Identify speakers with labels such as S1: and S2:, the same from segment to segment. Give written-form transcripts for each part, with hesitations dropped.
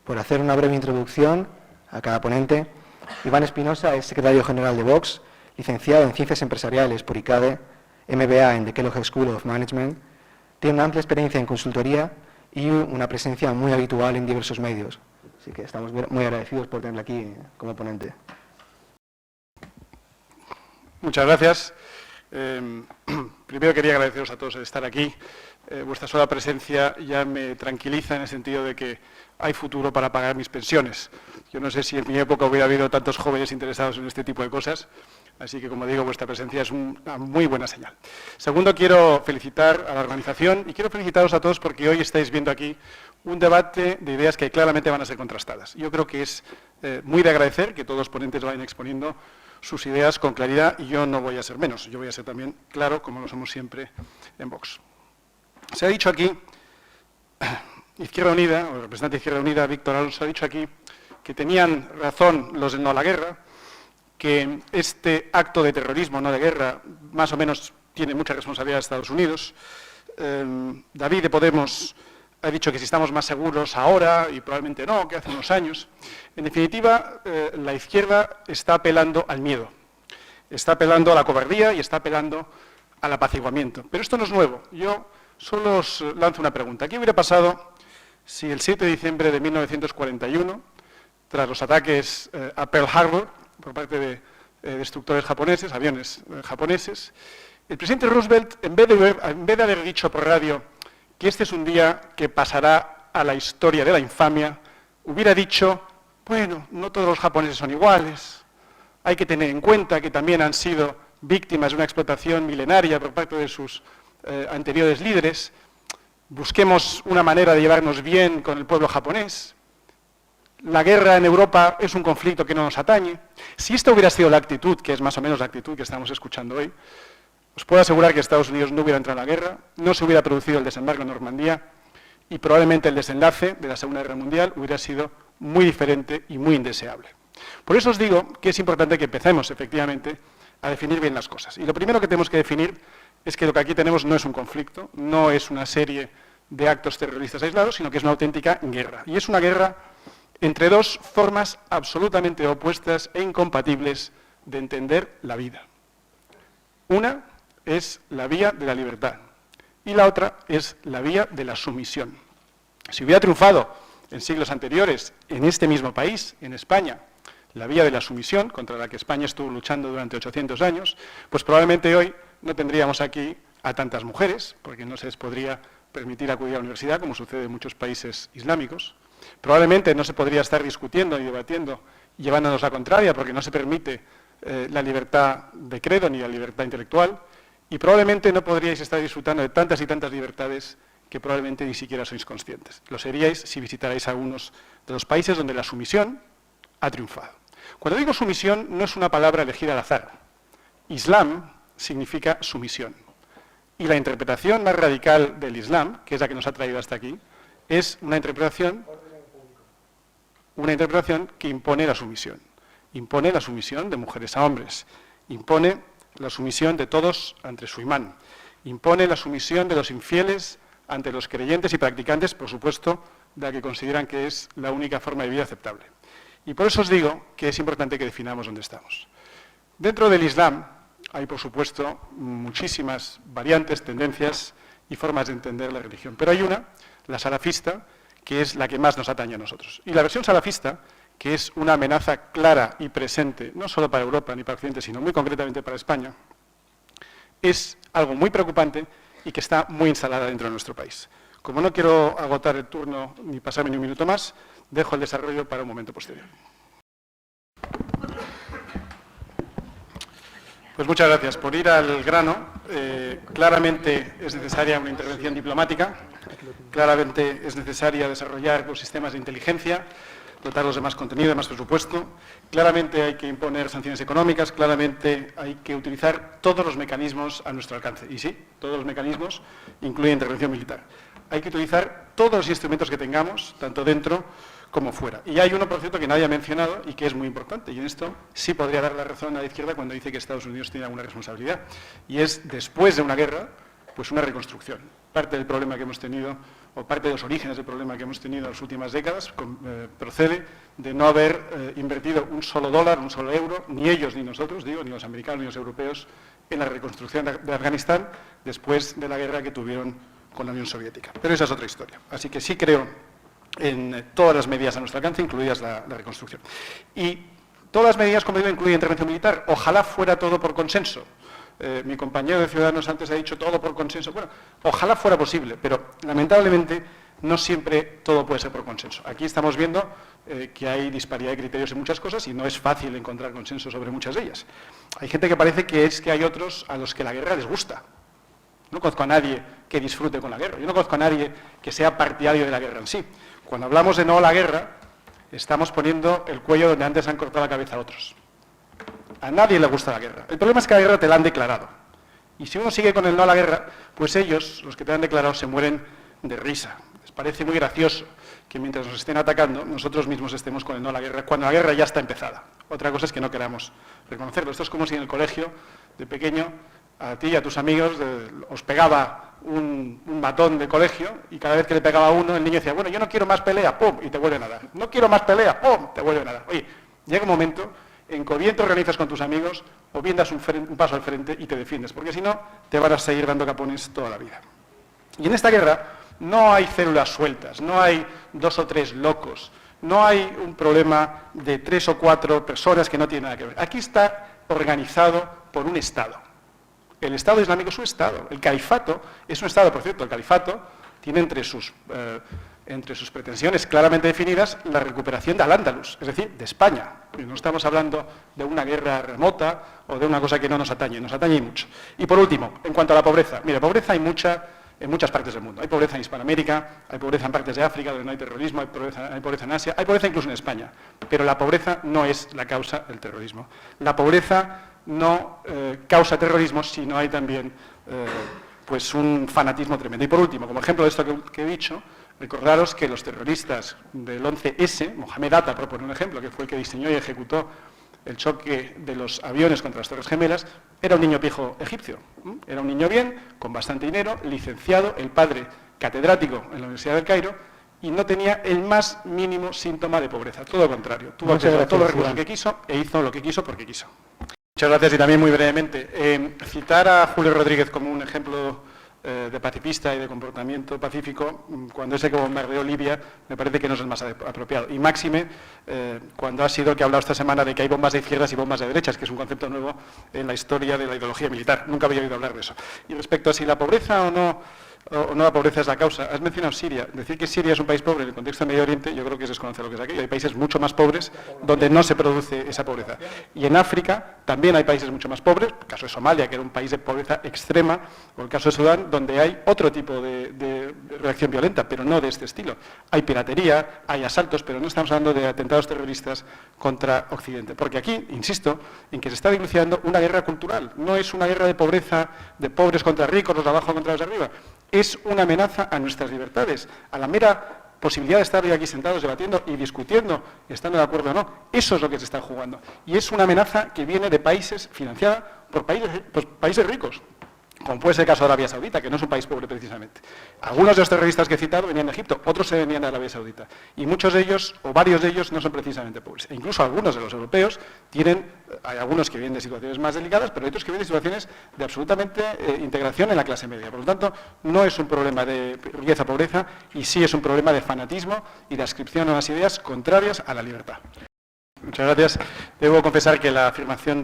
S1: Por hacer una breve introducción a cada ponente, Iván Espinosa es secretario general de Vox, licenciado en Ciencias Empresariales por ICADE, MBA en The Kellogg School of Management, tiene una amplia experiencia en consultoría y una presencia muy habitual en diversos medios. Así que estamos muy agradecidos por tenerle aquí como ponente.
S2: Muchas gracias. Primero quería agradeceros a todos el estar aquí. Vuestra sola presencia ya me tranquiliza en el sentido de que hay futuro para pagar mis pensiones. Yo no sé si en mi época hubiera habido tantos jóvenes interesados en este tipo de cosas, así que, como digo, vuestra presencia es una muy buena señal. Segundo, quiero felicitar a la organización y quiero felicitaros a todos porque hoy estáis viendo aquí un debate de ideas que claramente van a ser contrastadas. Yo creo que es muy de agradecer que todos los ponentes vayan exponiendo sus ideas con claridad y yo no voy a ser menos, yo voy a ser también claro, como lo somos siempre en Vox. Se ha dicho aquí, Izquierda Unida, o el representante de Izquierda Unida, Víctor Alonso, ha dicho aquí que tenían razón los de no a la guerra, que este acto de terrorismo, no de guerra, más o menos tiene mucha responsabilidad de Estados Unidos. David de Podemos ha dicho que si estamos más seguros ahora, y probablemente no, que hace unos años. En definitiva, la izquierda está apelando al miedo, está apelando a la cobardía y está apelando al apaciguamiento. Pero esto no es nuevo. Yo solo os lanzo una pregunta. ¿Qué hubiera pasado si el 7 de diciembre de 1941, tras los ataques a Pearl Harbor, por parte de destructores japoneses, aviones japoneses, el presidente Roosevelt, en vez de haber dicho por radio que este es un día que pasará a la historia de la infamia, hubiera dicho, bueno, no todos los japoneses son iguales, hay que tener en cuenta que también han sido víctimas de una explotación milenaria por parte de sus anteriores líderes, busquemos una manera de llevarnos bien con el pueblo japonés, la guerra en Europa es un conflicto que no nos atañe. Si esta hubiera sido la actitud, que es más o menos la actitud que estamos escuchando hoy, os puedo asegurar que Estados Unidos no hubiera entrado en la guerra, no se hubiera producido el desembarco en Normandía y probablemente el desenlace de la Segunda Guerra Mundial hubiera sido muy diferente y muy indeseable. Por eso os digo que es importante que empecemos, efectivamente, a definir bien las cosas. Y lo primero que tenemos que definir es que lo que aquí tenemos no es un conflicto, no es una serie de actos terroristas aislados, sino que es una auténtica guerra. Y es una guerra entre dos formas absolutamente opuestas e incompatibles de entender la vida. Una es la vía de la libertad y la otra es la vía de la sumisión. Si hubiera triunfado en siglos anteriores en este mismo país, en España, la vía de la sumisión, contra la que España estuvo luchando durante 800 años, pues probablemente hoy no tendríamos aquí a tantas mujeres, porque no se les podría permitir acudir a la universidad, como sucede en muchos países islámicos. Probablemente no se podría estar discutiendo y debatiendo y llevándonos la contraria, porque no se permite la libertad de credo ni la libertad intelectual, y probablemente no podríais estar disfrutando de tantas y tantas libertades que probablemente ni siquiera sois conscientes. Lo seríais si visitarais algunos de los países donde la sumisión ha triunfado. Cuando digo sumisión, no es una palabra elegida al azar. Islam significa sumisión. Y la interpretación más radical del Islam, que es la que nos ha traído hasta aquí, es una interpretación que impone la sumisión. Impone la sumisión de mujeres a hombres. Impone la sumisión de todos ante su imán. Impone la sumisión de los infieles ante los creyentes y practicantes, por supuesto, de la que consideran que es la única forma de vida aceptable. Y por eso os digo que es importante que definamos dónde estamos. Dentro del Islam hay, por supuesto, muchísimas variantes, tendencias y formas de entender la religión. Pero hay una, la salafista, que es la que más nos atañe a nosotros. Y la versión salafista, que es una amenaza clara y presente, no solo para Europa ni para Occidente, sino muy concretamente para España, es algo muy preocupante y que está muy instalada dentro de nuestro país. Como no quiero agotar el turno ni pasarme ni un minuto más, dejo el desarrollo para un momento posterior. Pues muchas gracias. Por ir al grano, claramente es necesaria una intervención diplomática, claramente es necesaria desarrollar los sistemas de inteligencia, dotarlos de más contenido, de más presupuesto, claramente hay que imponer sanciones económicas, claramente hay que utilizar todos los mecanismos a nuestro alcance. Y sí, todos los mecanismos incluyen intervención militar. Hay que utilizar todos los instrumentos que tengamos, tanto dentro como fuera. Y hay uno, por cierto, que nadie ha mencionado y que es muy importante, y en esto sí podría dar la razón a la izquierda cuando dice que Estados Unidos tiene alguna responsabilidad, y es, después de una guerra, pues una reconstrucción. Parte del problema que hemos tenido o parte de los orígenes del problema que hemos tenido en las últimas décadas, procede de no haber invertido un solo dólar, un solo euro, ni ellos ni nosotros, digo, ni los americanos ni los europeos, en la reconstrucción de Afganistán después de la guerra que tuvieron con la Unión Soviética. Pero esa es otra historia. Así que sí creo en todas las medidas a nuestro alcance, incluidas la reconstrucción. Y todas las medidas, como digo, incluyen intervención militar. Ojalá fuera todo por consenso. Mi compañero de Ciudadanos antes ha dicho todo por consenso. Bueno, ojalá fuera posible, pero lamentablemente no siempre todo puede ser por consenso. Aquí estamos viendo que hay disparidad de criterios en muchas cosas y no es fácil encontrar consenso sobre muchas de ellas. Hay gente que parece que es que hay otros a los que la guerra les gusta. No conozco a nadie que disfrute con la guerra. Yo no conozco a nadie que sea partidario de la guerra en sí. Cuando hablamos de no a la guerra, estamos poniendo el cuello donde antes han cortado la cabeza a otros. A nadie le gusta la guerra. El problema es que la guerra te la han declarado. Y si uno sigue con el no a la guerra, pues ellos, los que te han declarado, se mueren de risa. Les parece muy gracioso que mientras nos estén atacando, nosotros mismos estemos con el no a la guerra, cuando la guerra ya está empezada. Otra cosa es que no queramos reconocerlo. Esto es como si en el colegio, de pequeño, a ti y a tus amigos os pegaba un matón de colegio y cada vez que le pegaba a uno, el niño decía, bueno, yo no quiero más pelea, ¡pum!, y te vuelven a dar. No quiero más pelea, ¡pum!, te vuelven a dar. Oye, llega un momento en que o bien te organizas con tus amigos o bien das un paso al frente y te defiendes, porque si no, te van a seguir dando capones toda la vida. Y en esta guerra no hay células sueltas, no hay 2 o 3 locos, no hay un problema de 3 o 4 personas que no tienen nada que ver. Aquí está organizado por un Estado. El Estado Islámico es un Estado. El califato es un Estado, por cierto. El califato tiene entre sus pretensiones claramente definidas la recuperación de Al-Ándalus, es decir, de España. Y no estamos hablando de una guerra remota o de una cosa que no nos atañe mucho. Y por último, en cuanto a la pobreza. Mire, pobreza hay mucha en muchas partes del mundo. Hay pobreza en Hispanoamérica, hay pobreza en partes de África donde no hay terrorismo, hay pobreza en Asia, hay pobreza incluso en España. Pero la pobreza no es la causa del terrorismo. La pobreza no causa terrorismo si no hay también pues un fanatismo tremendo. Y por último, como ejemplo de esto que he dicho, recordaros que los terroristas del 11S, Mohamed Atta, por poner un ejemplo, que fue el que diseñó y ejecutó el choque de los aviones contra las Torres Gemelas, era un niño pijo egipcio. Era un niño bien, con bastante dinero, licenciado, el padre catedrático en la Universidad del Cairo, y no tenía el más mínimo síntoma de pobreza. Todo lo contrario. Tuvo acceso a todos los recursos que quiso e hizo lo que quiso porque quiso. Muchas gracias y también muy brevemente. Citar a Julio Rodríguez como un ejemplo de pacifista y de comportamiento pacífico, cuando ese que bombardeó Libia, me parece que no es el más apropiado. Y máxime, cuando ha sido el que ha hablado esta semana de que hay bombas de izquierdas y bombas de derechas, que es un concepto nuevo en la historia de la ideología militar. Nunca había oído hablar de eso. Y respecto a si la pobreza o no la pobreza es la causa. Has mencionado Siria. Decir que Siria es un país pobre en el contexto de Medio Oriente, yo creo que es desconocer lo que es aquello. Hay países mucho más pobres donde no se produce esa pobreza. Y en África también hay países mucho más pobres, el caso de Somalia, que era un país de pobreza extrema, o el caso de Sudán, donde hay otro tipo de reacción violenta, pero no de este estilo. Hay piratería, hay asaltos, pero no estamos hablando de atentados terroristas contra Occidente. Porque aquí, insisto, en que se está dilucidando una guerra cultural. No es una guerra de pobreza, de pobres contra ricos, los de abajo contra los de arriba. Es una amenaza a nuestras libertades, a la mera posibilidad de estar aquí sentados debatiendo y discutiendo, estando de acuerdo o no. Eso es lo que se está jugando. Y es una amenaza que viene de países, financiada por países ricos, como puede ser el caso de Arabia Saudita, que no es un país pobre precisamente. Algunos de los terroristas que he citado venían de Egipto, otros se venían de Arabia Saudita. Y muchos de ellos, o varios de ellos, no son precisamente pobres. E incluso algunos de los europeos hay algunos que vienen de situaciones más delicadas, pero hay otros que vienen de situaciones de absolutamente integración en la clase media. Por lo tanto, no es un problema de riqueza-pobreza, y sí es un problema de fanatismo y de adscripción a unas ideas contrarias a la libertad. Muchas gracias. Debo confesar que la afirmación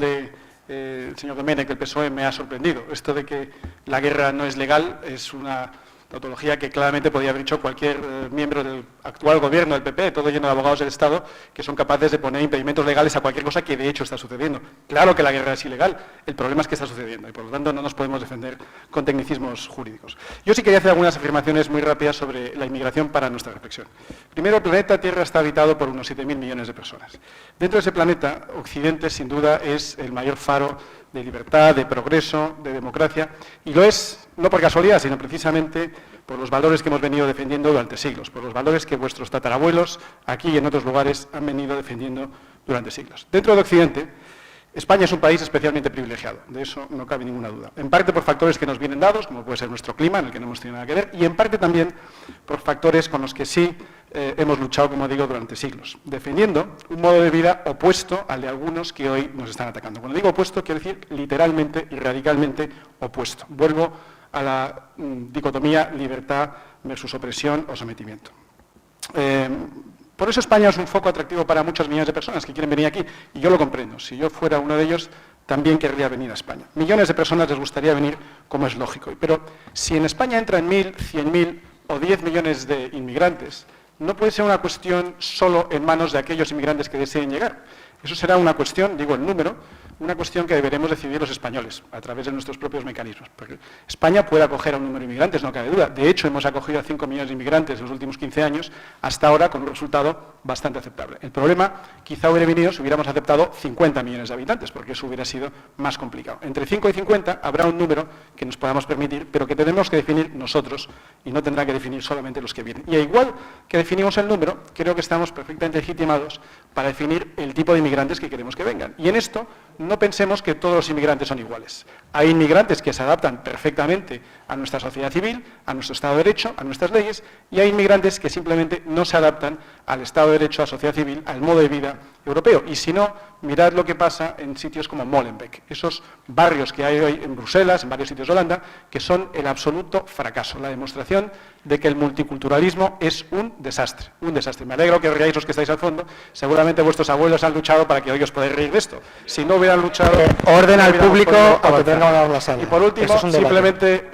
S2: el señor Domènech del PSOE me ha sorprendido. Esto de que la guerra no es legal es una tautología que claramente podría haber dicho cualquier miembro del actual gobierno del PP, todo lleno de abogados del Estado, que son capaces de poner impedimentos legales a cualquier cosa que de hecho está sucediendo. Claro que la guerra es ilegal, el problema es que está sucediendo y por lo tanto no nos podemos defender con tecnicismos jurídicos. Yo sí quería hacer algunas afirmaciones muy rápidas sobre la inmigración para nuestra reflexión. Primero, el planeta Tierra está habitado por unos 7.000 millones de personas. Dentro de ese planeta, Occidente sin duda es el mayor faro de libertad, de progreso, de democracia, y lo es no por casualidad, sino precisamente por los valores que hemos venido defendiendo durante siglos, por los valores que vuestros tatarabuelos aquí y en otros lugares han venido defendiendo durante siglos. Dentro de Occidente España es un país especialmente privilegiado, de eso no cabe ninguna duda. En parte por factores que nos vienen dados, como puede ser nuestro clima, en el que no hemos tenido nada que ver, y en parte también por factores con los que sí hemos luchado, como digo, durante siglos, defendiendo un modo de vida opuesto al de algunos que hoy nos están atacando. Cuando digo opuesto, quiero decir literalmente y radicalmente opuesto. Vuelvo a la dicotomía libertad versus opresión o sometimiento. Por eso España es un foco atractivo para muchos millones de personas que quieren venir aquí, y yo lo comprendo. Si yo fuera uno de ellos, también querría venir a España. Millones de personas les gustaría venir, como es lógico. Pero si en España entran 1.000, 100.000 o 10 millones de inmigrantes, no puede ser una cuestión solo en manos de aquellos inmigrantes que deseen llegar. Eso será una cuestión, digo el número, una cuestión que deberemos decidir los españoles a través de nuestros propios mecanismos. Porque España puede acoger a un número de inmigrantes, no cabe duda. De hecho, hemos acogido a 5 millones de inmigrantes en los últimos 15 años, hasta ahora con un resultado bastante aceptable. El problema quizá hubiera venido si hubiéramos aceptado 50 millones de habitantes, porque eso hubiera sido más complicado. Entre 5 y 50 habrá un número que nos podamos permitir, pero que tenemos que definir nosotros y no tendrán que definir solamente los que vienen. Y igual que definimos el número, creo que estamos perfectamente legitimados para definir el tipo de inmigrantes que queremos que vengan. Y en esto no pensemos que todos los inmigrantes son iguales. Hay inmigrantes que se adaptan perfectamente a nuestra sociedad civil, a nuestro Estado de Derecho, a nuestras leyes, y hay inmigrantes que simplemente no se adaptan al Estado de Derecho, a la sociedad civil, al modo de vida europeo. Y si no, mirad lo que pasa en sitios como Molenbeek, esos barrios que hay hoy en Bruselas, en varios sitios de Holanda, que son el absoluto fracaso, la demostración de que el multiculturalismo es un desastre, un desastre. Me alegro que riáis los que estáis al fondo, seguramente vuestros abuelos han luchado para que hoy os podáis reír de esto. Si no hubieran luchado...
S1: orden al público o que tenga la sala.
S2: Y por último, simplemente...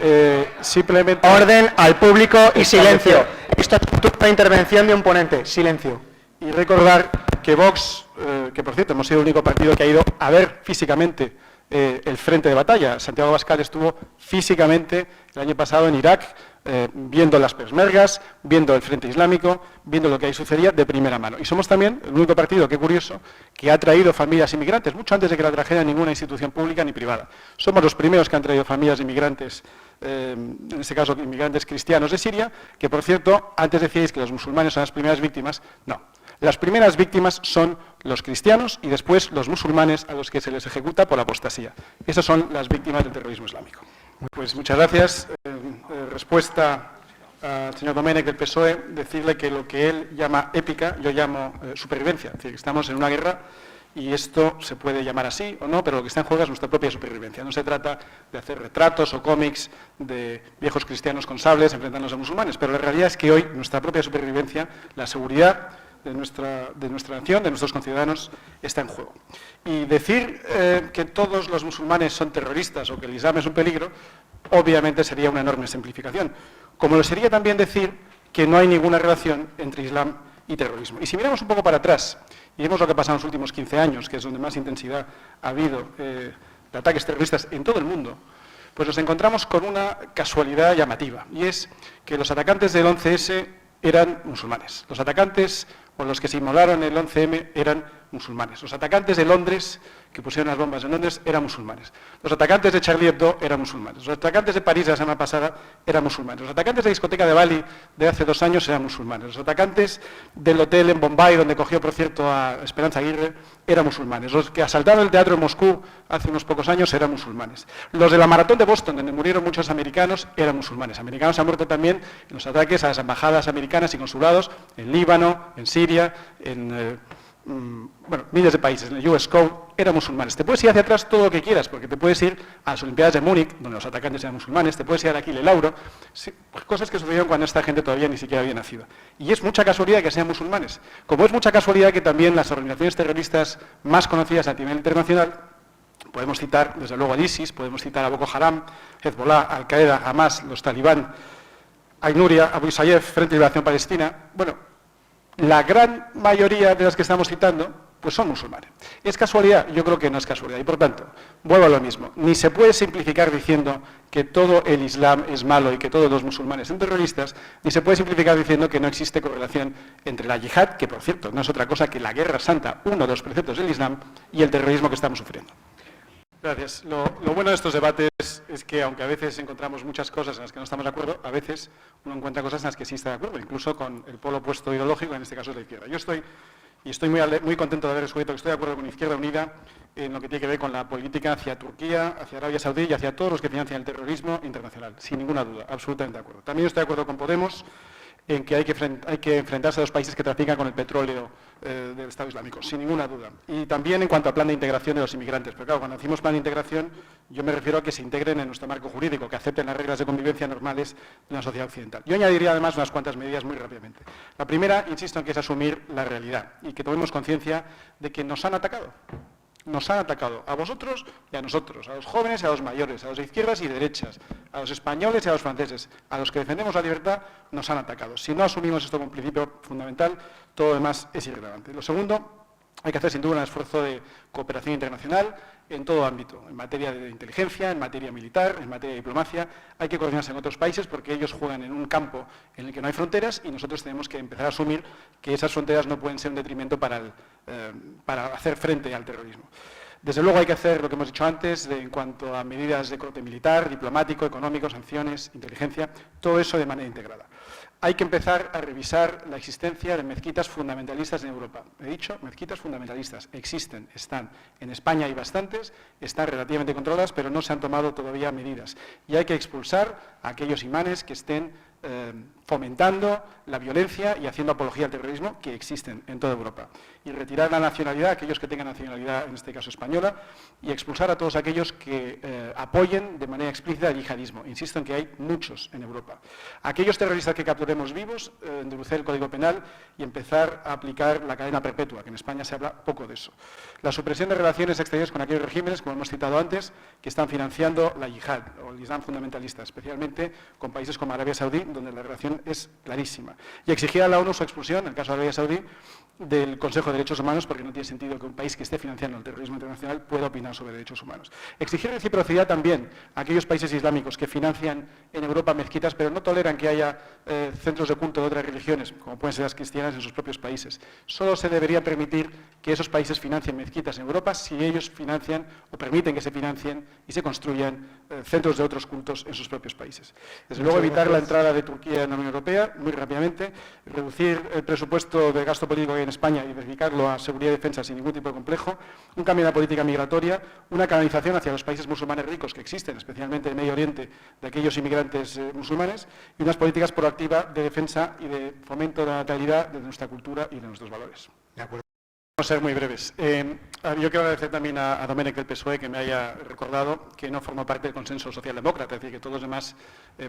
S1: Orden al público y silencio. Esta es una intervención de un ponente. Silencio.
S2: Y recordar que Vox, que por cierto hemos sido el único partido que ha ido a ver físicamente el frente de batalla. Santiago Abascal estuvo físicamente el año pasado en Irak, viendo las peshmergas, viendo el Frente Islámico, viendo lo que ahí sucedía de primera mano. Y somos también el único partido, qué curioso, que ha traído familias inmigrantes, mucho antes de que la trajera ninguna institución pública ni privada. Somos los primeros que han traído familias inmigrantes, en este caso inmigrantes cristianos de Siria, que por cierto, antes decíais que los musulmanes son las primeras víctimas. No, las primeras víctimas son los cristianos y después los musulmanes a los que se les ejecuta por apostasía. Esas son las víctimas del terrorismo islámico. Pues muchas gracias. Respuesta al señor Domènech del PSOE, decirle que lo que él llama épica, yo llamo supervivencia. Es decir, que estamos en una guerra y esto se puede llamar así o no, pero lo que está en juego es nuestra propia supervivencia. No se trata de hacer retratos o cómics de viejos cristianos con sables enfrentándose a musulmanes, pero la realidad es que hoy nuestra propia supervivencia, la seguridad de nuestra nación, de nuestros conciudadanos, está en juego. Y decir que todos los musulmanes son terroristas o que el Islam es un peligro, obviamente sería una enorme simplificación. Como lo sería también decir que no hay ninguna relación entre Islam y terrorismo. Y si miramos un poco para atrás y vemos lo que ha pasado en los últimos 15 años, que es donde más intensidad ha habido de ataques terroristas en todo el mundo, pues nos encontramos con una casualidad llamativa, y es que los atacantes del 11S eran musulmanes. Los atacantes o los que se inmolaron el 11M eran musulmanes. Los atacantes de Londres, que pusieron las bombas en Londres, eran musulmanes. Los atacantes de Charlie Hebdo eran musulmanes. Los atacantes de París la semana pasada eran musulmanes. Los atacantes de la discoteca de Bali de hace 2 años eran musulmanes. Los atacantes del hotel en Bombay, donde cogió, por cierto, a Esperanza Aguirre, eran musulmanes. Los que asaltaron el teatro en Moscú hace unos pocos años eran musulmanes. Los de la maratón de Boston, donde murieron muchos americanos, eran musulmanes. Americanos han muerto también en los ataques a las embajadas americanas y consulados en Líbano, en Siria, en miles de países, en el US Code, eran musulmanes. Te puedes ir hacia atrás todo lo que quieras, porque te puedes ir a las Olimpiadas de Múnich, donde los atacantes eran musulmanes, te puedes ir a Aquile Lauro, cosas que sucedieron cuando esta gente todavía ni siquiera había nacido. Y es mucha casualidad que sean musulmanes, como es mucha casualidad que también las organizaciones terroristas más conocidas a nivel internacional, podemos citar desde luego al ISIS, podemos citar a Boko Haram, Hezbollah, Al-Qaeda, Hamas, los talibán, Ainuria, Abu Sayyaf, Frente de Liberación Palestina, bueno, la gran mayoría de las que estamos citando, pues son musulmanes. ¿Es casualidad? Yo creo que no es casualidad. Y por tanto, vuelvo a lo mismo. Ni se puede simplificar diciendo que todo el Islam es malo y que todos los musulmanes son terroristas, ni se puede simplificar diciendo que no existe correlación entre la yihad, que por cierto no es otra cosa que la guerra santa, uno de los preceptos del Islam, y el terrorismo que estamos sufriendo. Gracias. Lo bueno de estos debates es que, aunque a veces encontramos muchas cosas en las que no estamos de acuerdo, a veces uno encuentra cosas en las que sí está de acuerdo, incluso con el polo opuesto ideológico, en este caso es la izquierda. Yo estoy y estoy muy contento de haber descubierto que estoy de acuerdo con Izquierda Unida en lo que tiene que ver con la política hacia Turquía, hacia Arabia Saudí y hacia todos los que financian el terrorismo internacional, sin ninguna duda, absolutamente de acuerdo. También estoy de acuerdo con Podemos en que hay que enfrentarse a los países que trafican con el petróleo del Estado Islámico, sin ninguna duda. Y también en cuanto al plan de integración de los inmigrantes. Pero claro, cuando decimos plan de integración, yo me refiero a que se integren en nuestro marco jurídico, que acepten las reglas de convivencia normales de una sociedad occidental. Yo añadiría además unas cuantas medidas muy rápidamente. La primera, insisto en que es asumir la realidad y que tomemos conciencia de que nos han atacado. Nos han atacado a vosotros y a nosotros, a los jóvenes y a los mayores, a los de izquierdas y derechas, a los españoles y a los franceses, a los que defendemos la libertad, nos han atacado. Si no asumimos esto como principio fundamental, todo lo demás es irrelevante. Lo segundo, hay que hacer sin duda un esfuerzo de cooperación internacional en todo ámbito, en materia de inteligencia, en materia militar, en materia de diplomacia. Hay que coordinarse en otros países porque ellos juegan en un campo en el que no hay fronteras y nosotros tenemos que empezar a asumir que esas fronteras no pueden ser un detrimento para hacer frente al terrorismo. Desde luego hay que hacer lo que hemos dicho antes en cuanto a medidas de corte militar, diplomático, económico, sanciones, inteligencia, todo eso de manera integrada. Hay que empezar a revisar la existencia de mezquitas fundamentalistas en Europa. He dicho, mezquitas fundamentalistas existen, están. En España hay bastantes, están relativamente controladas, pero no se han tomado todavía medidas. Y hay que expulsar a aquellos imanes que estén fomentando la violencia y haciendo apología al terrorismo que existen en toda Europa. Y retirar la nacionalidad a aquellos que tengan nacionalidad, en este caso española, y expulsar a todos aquellos que apoyen de manera explícita el yihadismo. Insisto en que hay muchos en Europa. Aquellos terroristas que capturemos vivos, endurecer el Código Penal y empezar a aplicar la cadena perpetua, que en España se habla poco de eso. La supresión de relaciones exteriores con aquellos regímenes, como hemos citado antes, que están financiando la yihad o el islam fundamentalista, especialmente con países como Arabia Saudí, donde la relación es clarísima. Y exigir a la ONU su expulsión, en el caso de Arabia Saudí, del Consejo de Derechos Humanos, porque no tiene sentido que un país que esté financiando el terrorismo internacional pueda opinar sobre derechos humanos. Exigir reciprocidad también a aquellos países islámicos que financian en Europa mezquitas, pero no toleran que haya centros de culto de otras religiones, como pueden ser las cristianas en sus propios países. Solo se debería permitir que esos países financien mezquitas en Europa si ellos financian o permiten que se financien y se construyan centros de otros cultos en sus propios países. Desde luego, evitar la entrada de Turquía en la Unión Europea, muy rápidamente, reducir el presupuesto de gasto político que hay en España y dedicarlo a seguridad y defensa sin ningún tipo de complejo, un cambio en la política migratoria, una canalización hacia los países musulmanes ricos que existen, especialmente en Medio Oriente, de aquellos inmigrantes musulmanes, y unas políticas proactivas de defensa y de fomento de la natalidad de nuestra cultura y de nuestros valores.
S1: De acuerdo.
S2: Vamos a ser muy breves. Yo quiero agradecer también a Domènech del PSOE que me haya recordado que no forma parte del consenso socialdemócrata, es decir, que todos los demás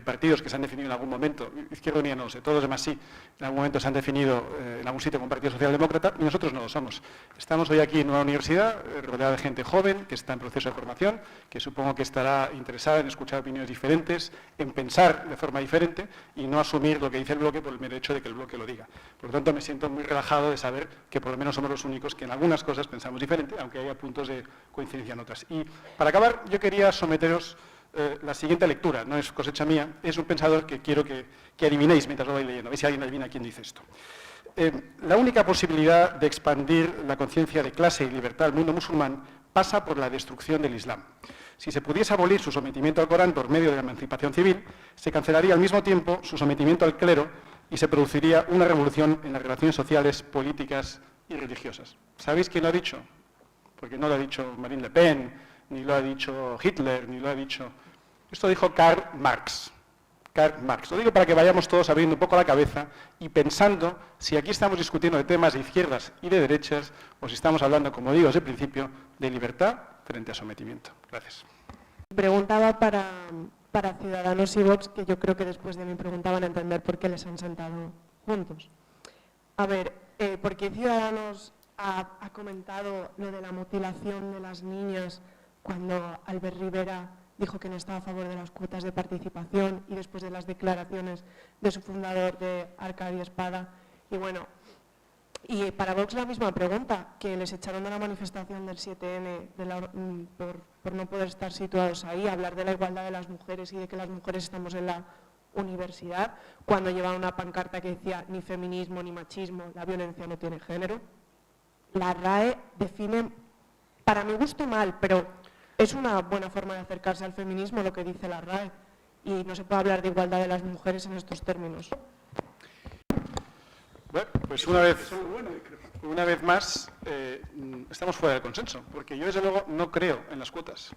S2: partidos que se han definido en algún momento, Izquierda Unida no lo sé, todos los demás sí, en algún momento se han definido en algún sitio como partido socialdemócrata y nosotros no lo somos. Estamos hoy aquí en una universidad rodeada de gente joven que está en proceso de formación, que supongo que estará interesada en escuchar opiniones diferentes, en pensar de forma diferente y no asumir lo que dice el bloque por el mero hecho de que el bloque lo diga. Por lo tanto, me siento muy relajado de saber que por lo menos somos los únicos que en algunas cosas pensamos diferente, aunque haya puntos de coincidencia en otras. Y para acabar, yo quería someteros la siguiente lectura, no es cosecha mía, es un pensador que quiero que adivinéis mientras lo vais leyendo, a ver si alguien adivina quién dice esto. La única posibilidad de expandir la conciencia de clase y libertad al mundo musulmán pasa por la destrucción del Islam. Si se pudiese abolir su sometimiento al Corán por medio de la emancipación civil, se cancelaría al mismo tiempo su sometimiento al clero y se produciría una revolución en las relaciones sociales, políticas y religiosas. ¿Sabéis quién lo ha dicho? Porque no lo ha dicho Marine Le Pen, ni lo ha dicho Hitler, ni lo ha dicho... Esto dijo Karl Marx. Karl Marx. Lo digo para que vayamos todos abriendo un poco la cabeza y pensando si aquí estamos discutiendo de temas de izquierdas y de derechas o si estamos hablando, como digo desde el principio, de libertad frente a sometimiento. Gracias.
S3: Preguntaba para Ciudadanos y Vox, que yo creo que después de mí preguntaban a entender por qué les han sentado juntos. A ver, ¿por qué Ciudadanos ha comentado lo de la mutilación de las niñas cuando Albert Rivera dijo que no estaba a favor de las cuotas de participación y después de las declaraciones de su fundador, de Arcadio Espada? Y bueno, y para Vox la misma pregunta, que les echaron de la manifestación del 7N por no poder estar situados ahí, hablar de la igualdad de las mujeres y de que las mujeres estamos en la universidad, cuando llevaban una pancarta que decía ni feminismo ni machismo, la violencia no tiene género. La RAE define, para mi gusto mal, pero es una buena forma de acercarse al feminismo lo que dice la RAE, y no se puede hablar de igualdad de las mujeres en estos términos.
S2: Bueno, pues una vez más estamos fuera del consenso, porque yo desde luego no creo en las cuotas.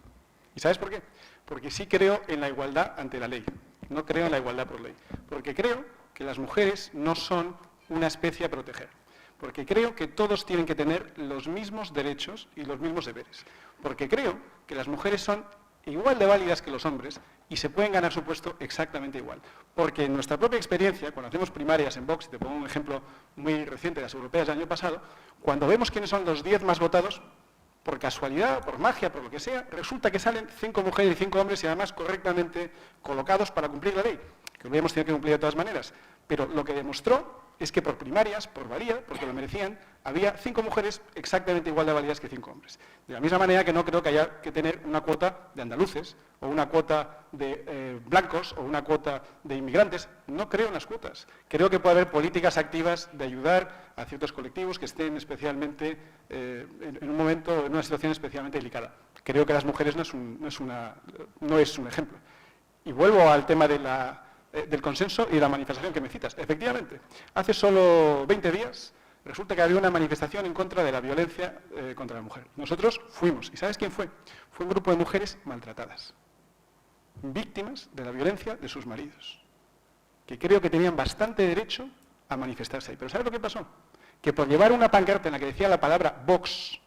S2: ¿Y sabes por qué? Porque sí creo en la igualdad ante la ley, no creo en la igualdad por ley, porque creo que las mujeres no son una especie a proteger, porque creo que todos tienen que tener los mismos derechos y los mismos deberes, porque creo que las mujeres son igual de válidas que los hombres y se pueden ganar su puesto exactamente igual. Porque en nuestra propia experiencia, cuando hacemos primarias en Vox, y te pongo un ejemplo muy reciente de las europeas del año pasado, cuando vemos quiénes son los 10 más votados, por casualidad, por magia, por lo que sea, resulta que salen 5 mujeres y 5 hombres y además correctamente colocados para cumplir la ley, que lo hubiéramos tenido que cumplir de todas maneras. Pero lo que demostró es que por primarias, por valía, porque lo merecían, había 5 mujeres exactamente igual de válidas que 5 hombres. De la misma manera que no creo que haya que tener una cuota de andaluces, o una cuota de blancos, o una cuota de inmigrantes. No creo en las cuotas. Creo que puede haber políticas activas de ayudar a ciertos colectivos que estén especialmente en un momento, en una situación especialmente delicada. Creo que las mujeres no es un ejemplo. Y vuelvo al tema del consenso y de la manifestación que me citas. Efectivamente, hace solo 20 días resulta que había una manifestación en contra de la violencia contra la mujer. Nosotros fuimos, ¿y sabes quién fue? Fue un grupo de mujeres maltratadas, víctimas de la violencia de sus maridos, que creo que tenían bastante derecho a manifestarse ahí. Pero ¿sabes lo que pasó? Que por llevar una pancarta en la que decía la palabra Vox,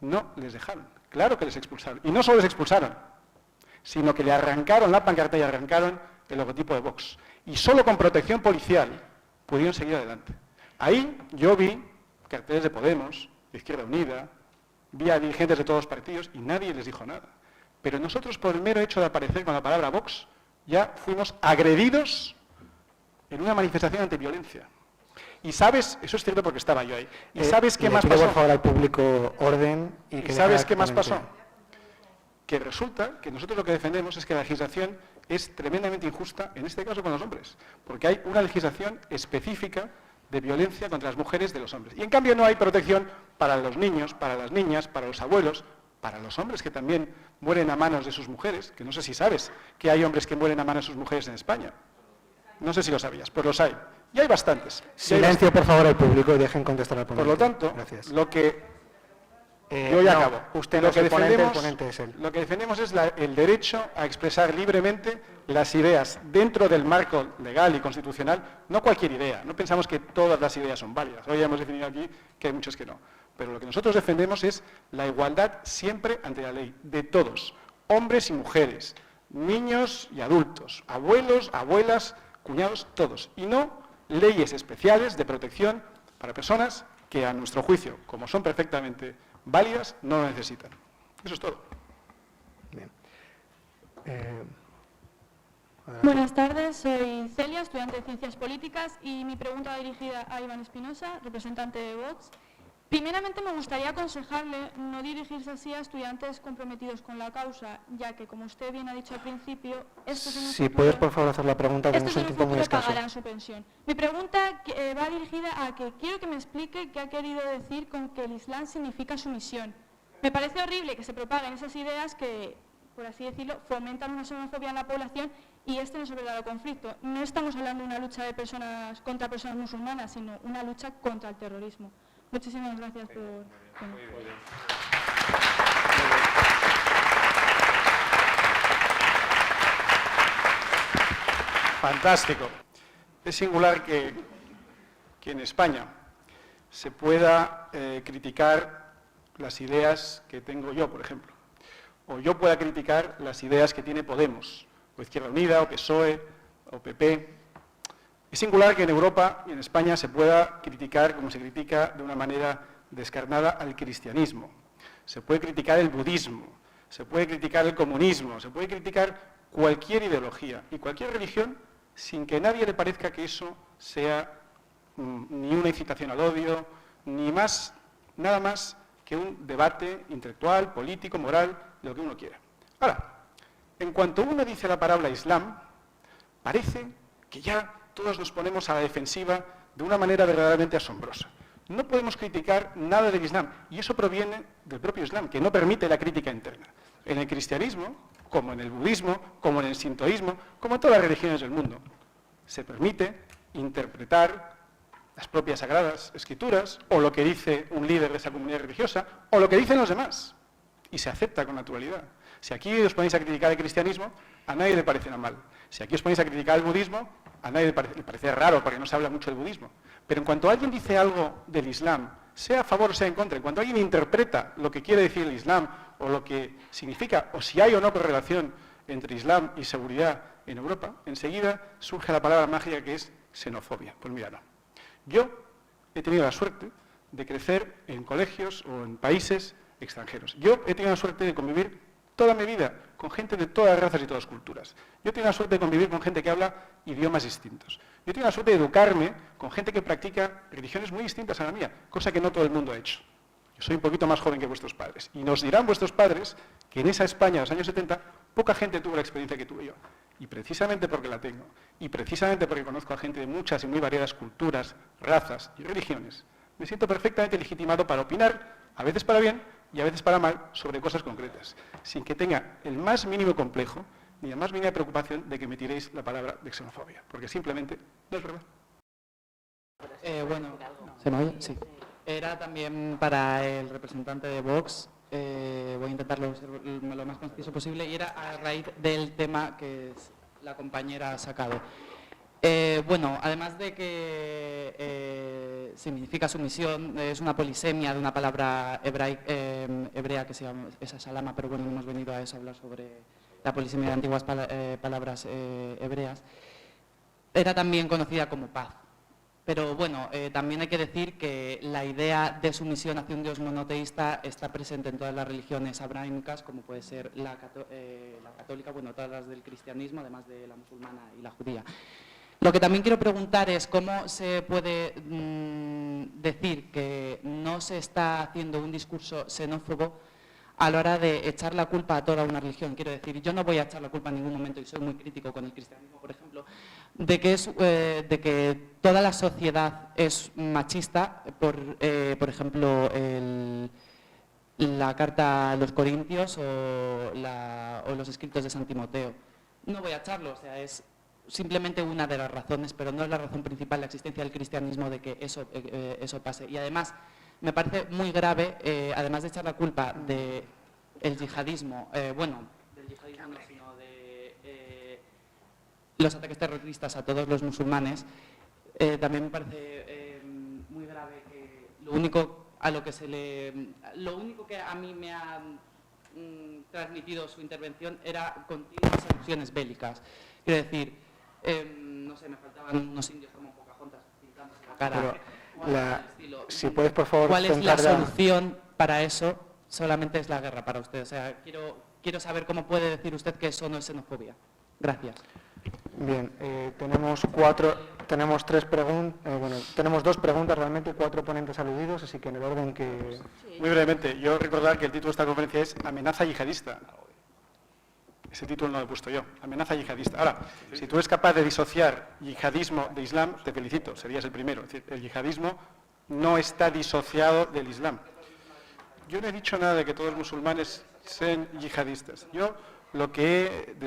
S2: no les dejaron. Claro que les expulsaron. Y no solo les expulsaron, sino que le arrancaron la pancarta y arrancaron el logotipo de Vox. Y solo con protección policial pudieron seguir adelante. Ahí yo vi carteles de Podemos, de Izquierda Unida, vi a dirigentes de todos los partidos y nadie les dijo nada. Pero nosotros, por el mero hecho de aparecer con la palabra Vox, ya fuimos agredidos en una manifestación antiviolencia. Y sabes, eso es cierto porque estaba yo ahí, y ¿sabes qué más pasó?
S1: Por favor al público orden
S2: ¿Y sabes qué más pasó? Que resulta que nosotros lo que defendemos es que la legislación es tremendamente injusta, en este caso con los hombres, porque hay una legislación específica de violencia contra las mujeres de los hombres. Y en cambio no hay protección para los niños, para las niñas, para los abuelos, para los hombres que también mueren a manos de sus mujeres, que no sé si sabes que hay hombres que mueren a manos de sus mujeres en España. No sé si lo sabías, pues los hay. Y hay bastantes.
S1: Silencio, por favor, al público y dejen contestar al ponente.
S2: Por lo tanto,
S1: gracias.
S2: lo que... yo ya acabo.
S1: Usted
S2: lo
S1: no
S2: que
S1: es el ponente,
S2: defendemos,
S1: el ponente es él.
S2: Lo que defendemos es el derecho a expresar libremente las ideas dentro del marco legal y constitucional, no cualquier idea. No pensamos que todas las ideas son válidas. Hoy ya hemos definido aquí que hay muchas que no. Pero lo que nosotros defendemos es la igualdad siempre ante la ley, de todos, hombres y mujeres, niños y adultos, abuelos, abuelas, cuñados, todos. Y no leyes especiales de protección para personas que a nuestro juicio, como son perfectamente válidas, no lo necesitan. Eso es todo.
S1: Bien.
S4: Buenas tardes, soy Celia, estudiante de Ciencias Políticas, y mi pregunta va dirigida a Iván Espinosa, representante de Vox. Primeramente me gustaría aconsejarle no dirigirse así a estudiantes comprometidos con la causa, ya que, como usted bien ha dicho al principio, estos en un
S1: Si
S4: futuro,
S1: puedes, por favor, hacer la pregunta,
S4: estos
S1: tenemos
S4: en
S1: un
S4: un
S1: tiempo muy
S4: futuro
S1: escaso.
S4: pagarán su pensión. Mi pregunta va dirigida a que quiero que me explique qué ha querido decir con que el Islam significa sumisión. Me parece horrible que se propaguen esas ideas que, por así decirlo, fomentan una xenofobia en la población, y este no es el verdadero conflicto. No estamos hablando de una lucha de personas contra personas musulmanas, sino una lucha contra el terrorismo. Muchísimas gracias por...
S2: Fantástico. Es singular que en España se pueda criticar las ideas que tengo yo, por ejemplo, o yo pueda criticar las ideas que tiene Podemos, o Izquierda Unida, o PSOE, o PP. Es singular que en Europa y en España se pueda criticar, como se critica de una manera descarnada, al cristianismo. Se puede criticar el budismo, se puede criticar el comunismo, se puede criticar cualquier ideología y cualquier religión sin que a nadie le parezca que eso sea ni una incitación al odio, ni nada más que un debate intelectual, político, moral, de lo que uno quiera. Ahora, en cuanto uno dice la palabra Islam, parece que ya todos nos ponemos a la defensiva de una manera verdaderamente asombrosa. No podemos criticar nada del Islam, y eso proviene del propio Islam, que no permite la crítica interna. En el cristianismo, como en el budismo, como en el sintoísmo, como en todas las religiones del mundo, se permite interpretar las propias Sagradas Escrituras, o lo que dice un líder de esa comunidad religiosa, o lo que dicen los demás, y se acepta con naturalidad. Si aquí os ponéis a criticar el cristianismo, a nadie le parecerá mal. Si aquí os ponéis a criticar el budismo, a nadie le parecerá raro, porque no se habla mucho del budismo. Pero en cuanto alguien dice algo del Islam, sea a favor o sea en contra, en cuanto alguien interpreta lo que quiere decir el Islam, o lo que significa, o si hay o no correlación entre Islam y seguridad en Europa, enseguida surge la palabra mágica que es xenofobia. Pues mira, no. Yo he tenido la suerte de crecer en colegios o en países extranjeros. Yo he tenido la suerte de convivir toda mi vida con gente de todas las razas y todas las culturas. Yo he tenido la suerte de convivir con gente que habla idiomas distintos. Yo he tenido la suerte de educarme con gente que practica religiones muy distintas a la mía, cosa que no todo el mundo ha hecho. Yo soy un poquito más joven que vuestros padres. Y nos dirán vuestros padres que en esa España de los años 70 poca gente tuvo la experiencia que tuve yo. Y precisamente porque la tengo, y precisamente porque conozco a gente de muchas y muy variadas culturas, razas y religiones, me siento perfectamente legitimado para opinar, a veces para bien y a veces para mal, sobre cosas concretas, sin que tenga el más mínimo complejo ni la más mínima preocupación de que me tiréis la palabra de xenofobia, porque simplemente no es verdad.
S5: Bueno, ¿se me oye? Sí. Era también para el representante de Vox, voy a intentarlo ser lo más conciso posible, y era a raíz del tema que la compañera ha sacado. Bueno, además de que significa sumisión, es una polisemia de una palabra hebrea que se llama salama, pero bueno, no hemos venido a eso, a hablar sobre la polisemia de antiguas palabras hebreas. Era también conocida como paz. Pero bueno, también hay que decir que la idea de sumisión hacia un Dios monoteísta está presente en todas las religiones abrahámicas, como puede ser la católica, bueno, todas las del cristianismo, además de la musulmana y la judía. Lo que también quiero preguntar es cómo se puede decir que no se está haciendo un discurso xenófobo a la hora de echar la culpa a toda una religión. Quiero decir, yo no voy a echar la culpa en ningún momento, y soy muy crítico con el cristianismo, por ejemplo, de que toda la sociedad es machista, por ejemplo, la carta a los Corintios o los escritos de San Timoteo. No voy a echarlo, o sea, es simplemente una de las razones, pero no es la razón principal, la existencia del cristianismo, de que eso pase. Y además, me parece muy grave, además de echar la culpa del yihadismo, del yihadismo no, sino de los ataques terroristas a todos los musulmanes, también me parece muy grave que lo único que a mí me ha transmitido su intervención era continuas alusiones bélicas. Quiero decir, no sé, me faltaban unos indios como Pocahontas pintándose la cara.
S1: Si puedes, por favor,
S5: ¿cuál es la solución para eso? Solamente es la guerra para usted. O sea, quiero saber cómo puede decir usted que eso no es xenofobia. Gracias.
S1: Bien, tenemos dos preguntas, realmente 4 ponentes aludidos, así que en el orden que...
S2: Muy brevemente, yo recordar que el título de esta conferencia es Amenaza yihadista. Ese título no lo he puesto yo, amenaza yihadista. Ahora, si tú eres capaz de disociar yihadismo de Islam, te felicito, serías el primero. Es decir, el yihadismo no está disociado del Islam. Yo no he dicho nada de que todos los musulmanes sean yihadistas. Yo de lo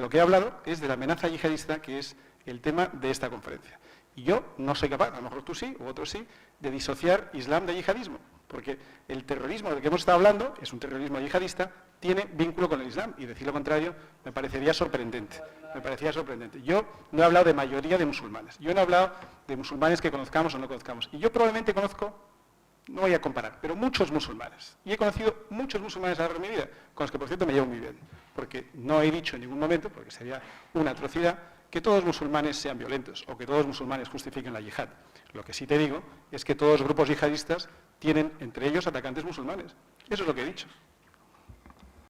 S2: que he hablado es de la amenaza yihadista, que es el tema de esta conferencia. Y yo no soy capaz, a lo mejor tú sí, u otros sí, de disociar Islam de yihadismo, porque el terrorismo del que hemos estado hablando es un terrorismo yihadista, tiene vínculo con el Islam, y decir lo contrario me parecería sorprendente. Yo no he hablado de mayoría de musulmanes, yo no he hablado de musulmanes que conozcamos o no conozcamos, y yo probablemente conozco, no voy a comparar, pero muchos musulmanes, y he conocido muchos musulmanes a lo largo de mi vida, con los que por cierto me llevo muy bien, porque no he dicho en ningún momento, porque sería una atrocidad, que todos los musulmanes sean violentos o que todos los musulmanes justifiquen la yihad. Lo que sí te digo es que todos los grupos yihadistas tienen entre ellos atacantes musulmanes. Eso es lo que he dicho.